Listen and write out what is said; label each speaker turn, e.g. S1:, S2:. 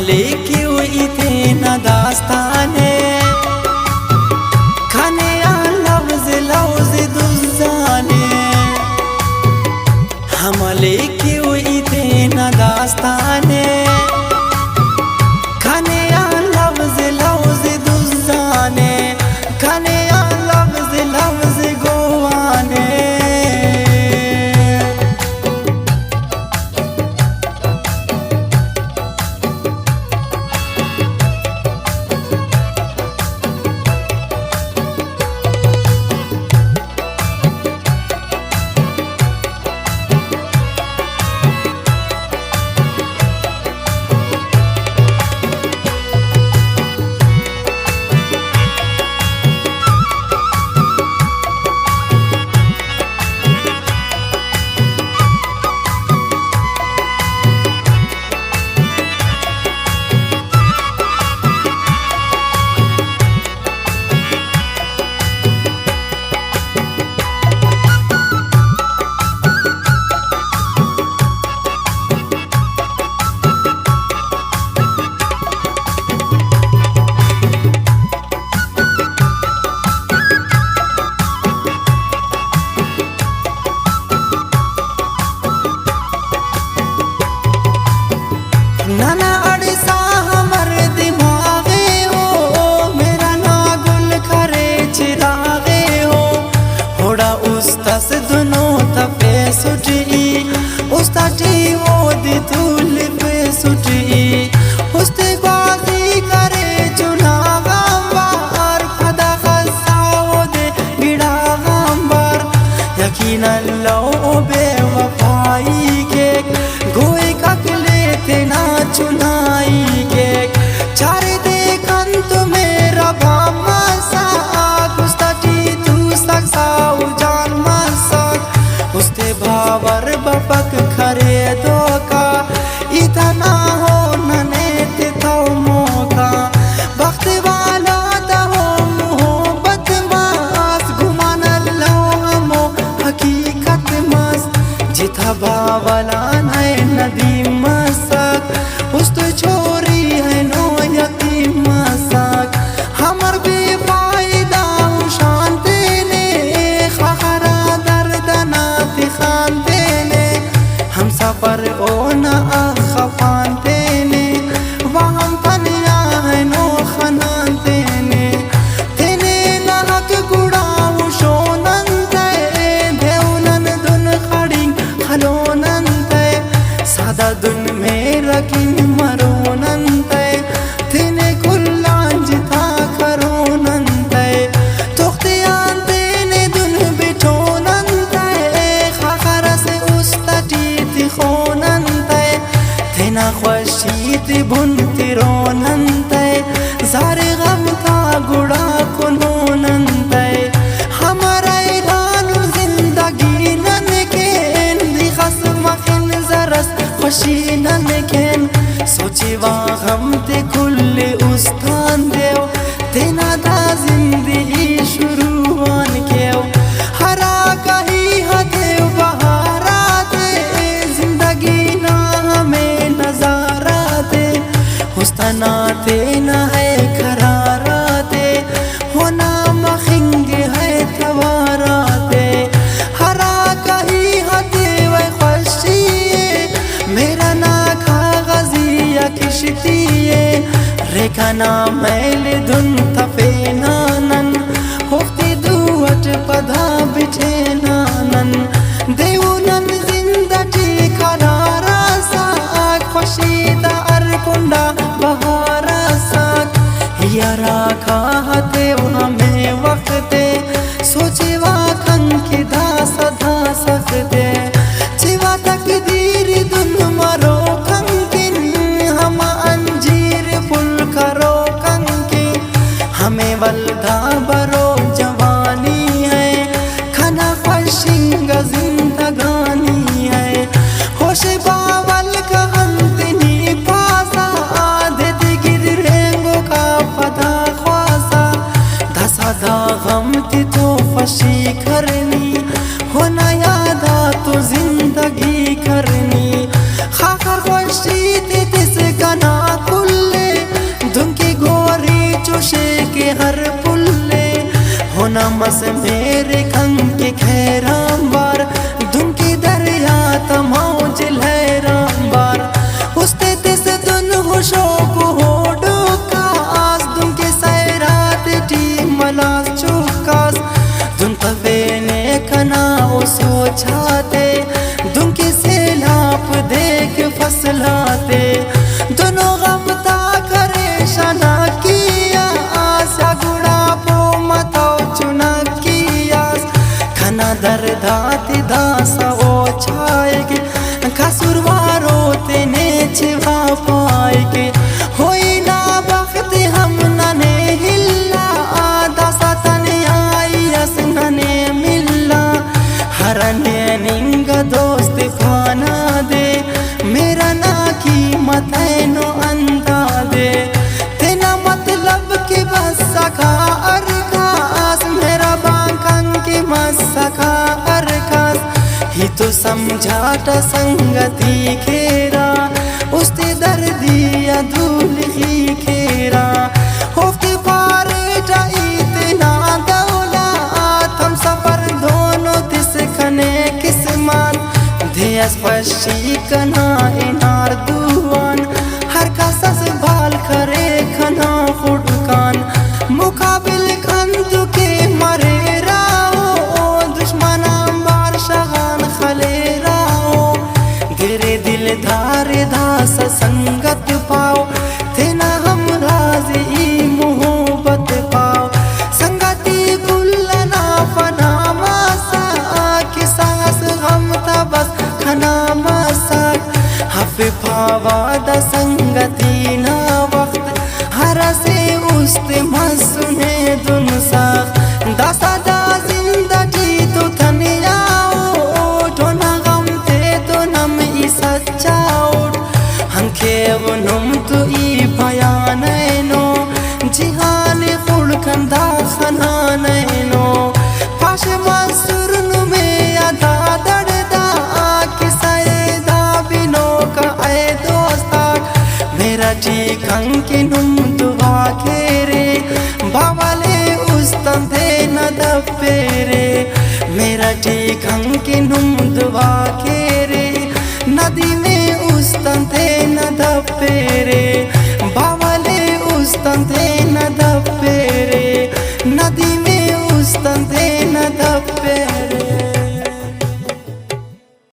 S1: हमले क्यों इतने दास्ताने खाने लफ्ज लफ्ज दुजाने हमले क्यों इतने दास्ताने खाने लफ्ज लफ्ज दुजाने खाने लफ्ज लफ्ज गोवाने नाना अड़सा हमर दिमागे हो मेरा ना गुल खरे चिरागे हो होड़ा उस्तस दोनों तफे सुटी उस्ताटी वो दी धूल पे सुटी उस्ते बाजी करे चुना गंबार खदा खसा वो दे गिड़ा गंबार यकीनन लो बेवफाई के गोई ककले तेना चुनाई के चारे देखन तो मेरा भामा साग उस्ताटी तू सकसाऊ जान मसाग उस्ते भावर बपक खरे दो का इतना हो नने ते तो मौका वक्त वाला दा हो मोहब्बत मास गुमान लो हमो हकीकत मास जिथा बावला है नदी मसाक उस्त छोरी है नो यतीम मसाक हमर बेफायदा शांति ने खखरा दर्दना खानते ने हम सफर ओ न खफानते ने वहाँ तनिया है नो खनानते ने तेने नहक गुड़ाऊ शोनंते देवनन दुन खड़ी खलोनंते सादा दुन में रखिन मरोनंते तेने कुल्लांज था करोनंते तोख्तियान तेने दुन बिठोनंते खखरा से उस्ताटी तिखोनंते तेना ख्वशीत बुनती रोनंते ज़ारे गम था गुड़ा कुनोनंते हमारा ईरान जिंदगी नन के दी खस्म खिन जरस खुशी नन केन सोची वागम ते कुल्ले उस्तान देव तेना दा जिंदगी शुरुआन केव हरा कही हदेव बहारा दे जिंदगी ना हमें नजारा दे हुस्तना तेना है करारा दे होना मखिंग है तवारा दे हरा कही हदेव खुशी मेरा ना कागजिया किश्तिये रेखाना मैल धुन तफे नानन होती दुवट पधा बिठे नानन देवनन जिंदगी करारा साक खुशीदा अरकुंडा बहारा साक यारा खाते हमें वक्त सोचे वाखन की दा सदा सकते चिवा तकदीर दुन मरो कंकिन हम अंजीर फुल करो कंकी हमें वल्दा बरो जवानी है खाना ख्वाशिंग जिंदगानी है होश बावल का अंतनी पासा आदत गिर रेंगो का पता ख्वासा धसा दा गम ती तो फशी करनी होना यादा तो जिंदगी करनी खाकर खुशी ती तिस गना कुल नमस मेरे खंग के खैरामबार दुमकी दरिया तमौज लहरामबार उस्ते तिस दुन होशो को होडो कास दुमकी सैरात टी मलास चुकास दुन तवे ने कना ओ सोचाते दुमकी सेलाप देख फसलाते दोनों गमता करे शना किया आशा गुड़ा पो मतो चुना किया खना दर्दाती दासा ओ छाएगी खसुरवारो तेने छिवा पाएगी होई ना वक्त हम नने हिल्ला दासा तने आई अस नने मिल्ला हरने निंगा दोस्त खाना दे मेरा ना कीमत है नो अंदा दे तेना मतलब की बस सखा अरकास मेरा बांकन की मसखा अरकास ही तो समझाता संगति खेरा उसते दर्दिया धूल ही खेरा होके पारे इतना दौला हम सफर दोनों दिस खने किस्मत धियस पशी कना इनार दुआन हर का सस भाल करे खना फुटकान मुकाबिल खंतु के मरे राहो दुश्मना बार शगान खले राहो गिरे दिल धारे दास संगत पाओ तेना हम राजी मोहब्बत पाओ संगति कुल्लना फना मासा की सांस हम तबस खना मासा हफे फावादा संगति ना वक्त हर से उस्ते मसुने दुन सा दासा दा जिंदगी तो थनियाओ ठोना गम ते तो नम ई सच्चाओ हंखे वो नुम तो ई बयान नो जिहान खुलकन दा खना नो पाश मंसूर नु में आधा दर्दा किसाए दा बिनो का आए दोस्ता मेरा ठीक अंके नुम दुआ खेरे बावले उस्तम थे न दपेरे मेरा ठीक अंके नुम दुआ खेरे नदी में उस्तम थे न दपेरे बावले उस्तम थे न दपेरे नदी में उस्तम थे न दपेरे।